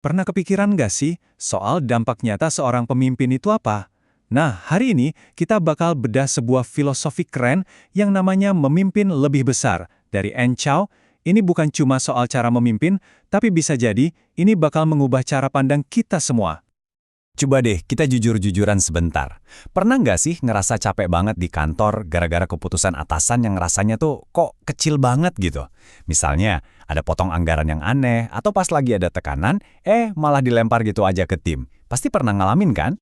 Pernah kepikiran nggak sih soal dampak nyata seorang pemimpin itu apa? Nah, hari ini kita bakal bedah sebuah filosofi keren yang namanya memimpin lebih besar. Dari Anne Chow, ini bukan cuma soal cara memimpin, tapi bisa jadi ini bakal mengubah cara pandang kita semua. Coba deh, kita jujur-jujuran sebentar. Pernah nggak sih ngerasa capek banget di kantor gara-gara keputusan atasan yang rasanya tuh kok kecil banget gitu? Misalnya, ada potong anggaran yang aneh, atau pas lagi ada tekanan, malah dilempar gitu aja ke tim. Pasti pernah ngalamin kan?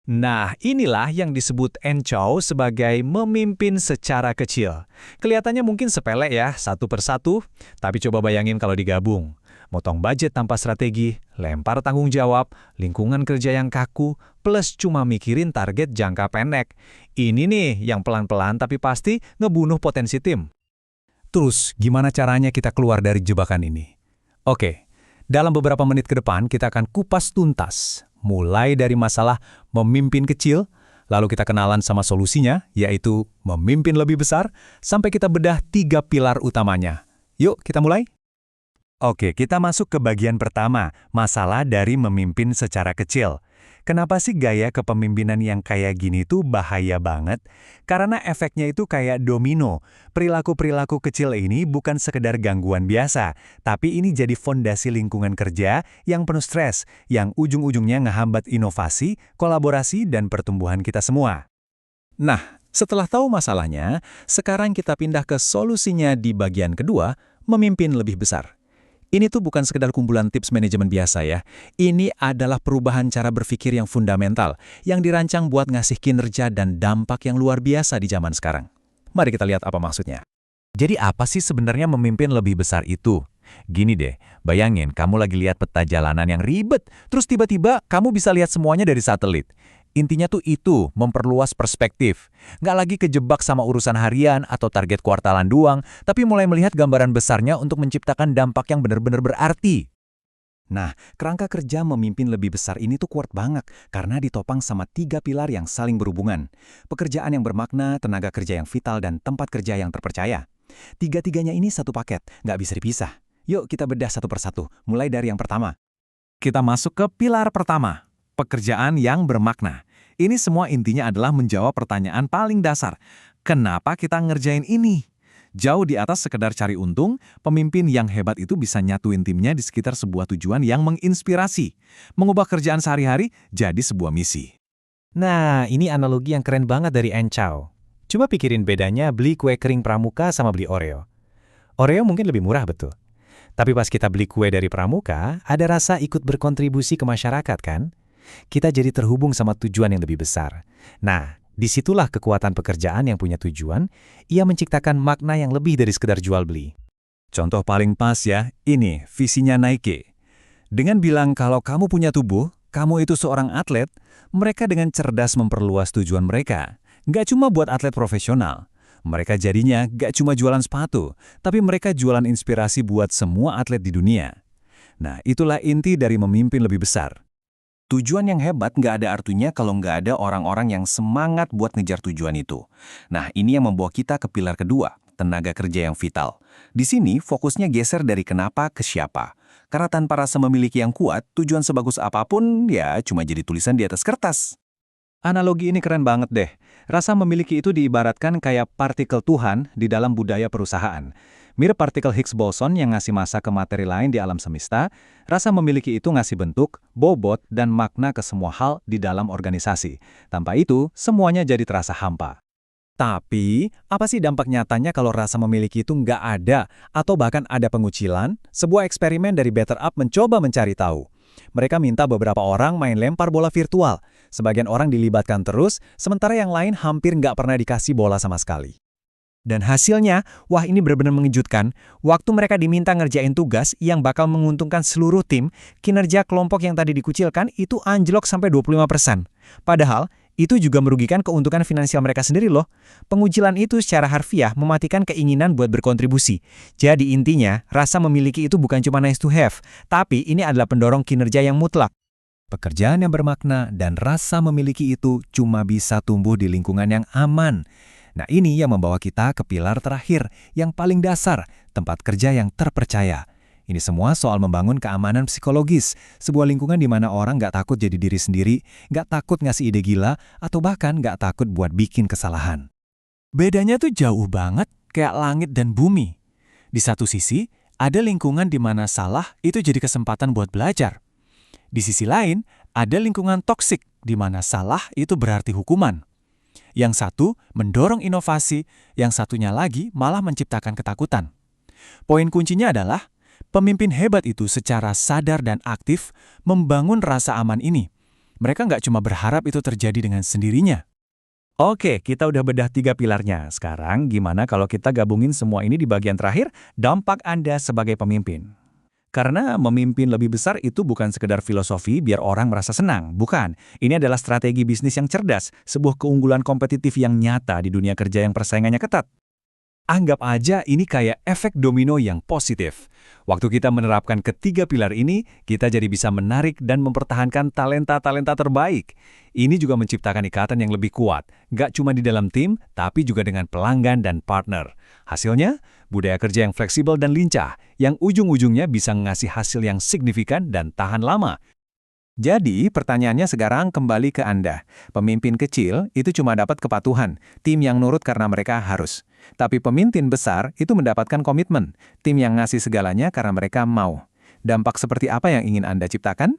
Nah, inilah yang disebut Enchow sebagai memimpin secara kecil. Kelihatannya mungkin sepele ya, satu persatu, tapi coba bayangin kalau digabung. Motong budget tanpa strategi, lempar tanggung jawab, lingkungan kerja yang kaku, plus cuma mikirin target jangka pendek. Ini nih yang pelan-pelan tapi pasti ngebunuh potensi tim. Terus, gimana caranya kita keluar dari jebakan ini? Oke, dalam beberapa menit ke depan kita akan kupas tuntas. Mulai dari masalah memimpin kecil, lalu kita kenalan sama solusinya, yaitu memimpin lebih besar, sampai kita bedah 3 pilar utamanya. Yuk, kita mulai. Oke, kita masuk ke bagian pertama, masalah dari memimpin secara kecil. Kenapa sih gaya kepemimpinan yang kayak gini tuh bahaya banget? Karena efeknya itu kayak domino. Perilaku-perilaku kecil ini bukan sekedar gangguan biasa, tapi ini jadi fondasi lingkungan kerja yang penuh stres, yang ujung-ujungnya ngehambat inovasi, kolaborasi, dan pertumbuhan kita semua. Nah, setelah tahu masalahnya, sekarang kita pindah ke solusinya di bagian kedua, memimpin lebih besar. Ini tuh bukan sekedar kumpulan tips manajemen biasa ya. Ini adalah perubahan cara berpikir yang fundamental, yang dirancang buat ngasih kinerja dan dampak yang luar biasa di zaman sekarang. Mari kita lihat apa maksudnya. Jadi apa sih sebenarnya memimpin lebih besar itu? Gini deh, bayangin kamu lagi lihat peta jalanan yang ribet, terus tiba-tiba kamu bisa lihat semuanya dari satelit. Intinya tuh itu, memperluas perspektif. Nggak lagi kejebak sama urusan harian atau target kuartalan doang, tapi mulai melihat gambaran besarnya untuk menciptakan dampak yang benar-benar berarti. Nah, kerangka kerja memimpin lebih besar ini tuh kuat banget karena ditopang sama 3 pilar yang saling berhubungan. Pekerjaan yang bermakna, tenaga kerja yang vital, dan tempat kerja yang terpercaya. Tiga-tiganya ini satu paket, nggak bisa dipisah. Yuk kita bedah satu persatu, mulai dari yang pertama. Kita masuk ke pilar pertama, pekerjaan yang bermakna. Ini semua intinya adalah menjawab pertanyaan paling dasar. Kenapa kita ngerjain ini? Jauh di atas sekedar cari untung, pemimpin yang hebat itu bisa nyatuin timnya di sekitar sebuah tujuan yang menginspirasi. Mengubah kerjaan sehari-hari jadi sebuah misi. Nah, ini analogi yang keren banget dari Enchow. Coba pikirin bedanya beli kue kering Pramuka sama beli Oreo. Oreo mungkin lebih murah betul. Tapi pas kita beli kue dari Pramuka, ada rasa ikut berkontribusi ke masyarakat kan? Kita jadi terhubung sama tujuan yang lebih besar. Nah, disitulah kekuatan pekerjaan yang punya tujuan, ia menciptakan makna yang lebih dari sekedar jual beli. Contoh paling pas ya, ini visinya Nike. Dengan bilang kalau kamu punya tubuh, kamu itu seorang atlet, mereka dengan cerdas memperluas tujuan mereka. Nggak cuma buat atlet profesional. Mereka jadinya nggak cuma jualan sepatu, tapi mereka jualan inspirasi buat semua atlet di dunia. Nah, itulah inti dari memimpin lebih besar. Tujuan yang hebat nggak ada artinya kalau nggak ada orang-orang yang semangat buat ngejar tujuan itu. Nah, ini yang membawa kita ke pilar kedua, tenaga kerja yang vital. Di sini fokusnya geser dari kenapa ke siapa. Karena tanpa rasa memiliki yang kuat, tujuan sebagus apapun ya cuma jadi tulisan di atas kertas. Analogi ini keren banget deh. Rasa memiliki itu diibaratkan kayak partikel Tuhan di dalam budaya perusahaan. Mirip partikel Higgs boson yang ngasih massa ke materi lain di alam semesta, rasa memiliki itu ngasih bentuk, bobot, dan makna ke semua hal di dalam organisasi. Tanpa itu, semuanya jadi terasa hampa. Tapi, apa sih dampak nyatanya kalau rasa memiliki itu nggak ada, atau bahkan ada pengucilan? Sebuah eksperimen dari Better Up mencoba mencari tahu. Mereka minta beberapa orang main lempar bola virtual. Sebagian orang dilibatkan terus, sementara yang lain hampir nggak pernah dikasih bola sama sekali. Dan hasilnya, wah ini benar-benar mengejutkan. Waktu mereka diminta ngerjain tugas yang bakal menguntungkan seluruh tim, kinerja kelompok yang tadi dikucilkan itu anjlok sampai 25%. Padahal, itu juga merugikan keuntungan finansial mereka sendiri loh. Pengucilan itu secara harfiah mematikan keinginan buat berkontribusi. Jadi intinya, rasa memiliki itu bukan cuma nice to have, tapi ini adalah pendorong kinerja yang mutlak. Pekerjaan yang bermakna dan rasa memiliki itu cuma bisa tumbuh di lingkungan yang aman. Nah ini yang membawa kita ke pilar terakhir, yang paling dasar, tempat kerja yang terpercaya. Ini semua soal membangun keamanan psikologis, sebuah lingkungan di mana orang nggak takut jadi diri sendiri, nggak takut ngasih ide gila, atau bahkan nggak takut buat bikin kesalahan. Bedanya tuh jauh banget, kayak langit dan bumi. Di satu sisi, ada lingkungan di mana salah itu jadi kesempatan buat belajar. Di sisi lain, ada lingkungan toksik di mana salah itu berarti hukuman. Yang satu mendorong inovasi, yang satunya lagi malah menciptakan ketakutan. Poin kuncinya adalah, pemimpin hebat itu secara sadar dan aktif membangun rasa aman ini. Mereka nggak cuma berharap itu terjadi dengan sendirinya. Oke, kita udah bedah 3 pilarnya. Sekarang gimana kalau kita gabungin semua ini di bagian terakhir, dampak Anda sebagai pemimpin? Karena memimpin lebih besar itu bukan sekedar filosofi biar orang merasa senang, bukan. Ini adalah strategi bisnis yang cerdas, sebuah keunggulan kompetitif yang nyata di dunia kerja yang persaingannya ketat. Anggap aja ini kayak efek domino yang positif. Waktu kita menerapkan ketiga pilar ini, kita jadi bisa menarik dan mempertahankan talenta-talenta terbaik. Ini juga menciptakan ikatan yang lebih kuat, nggak cuma di dalam tim, tapi juga dengan pelanggan dan partner. Hasilnya, budaya kerja yang fleksibel dan lincah, yang ujung-ujungnya bisa ngasih hasil yang signifikan dan tahan lama. Jadi, pertanyaannya sekarang kembali ke Anda. Pemimpin kecil itu cuma dapat kepatuhan, tim yang nurut karena mereka harus. Tapi pemimpin besar itu mendapatkan komitmen, tim yang ngasih segalanya karena mereka mau. Dampak seperti apa yang ingin Anda ciptakan?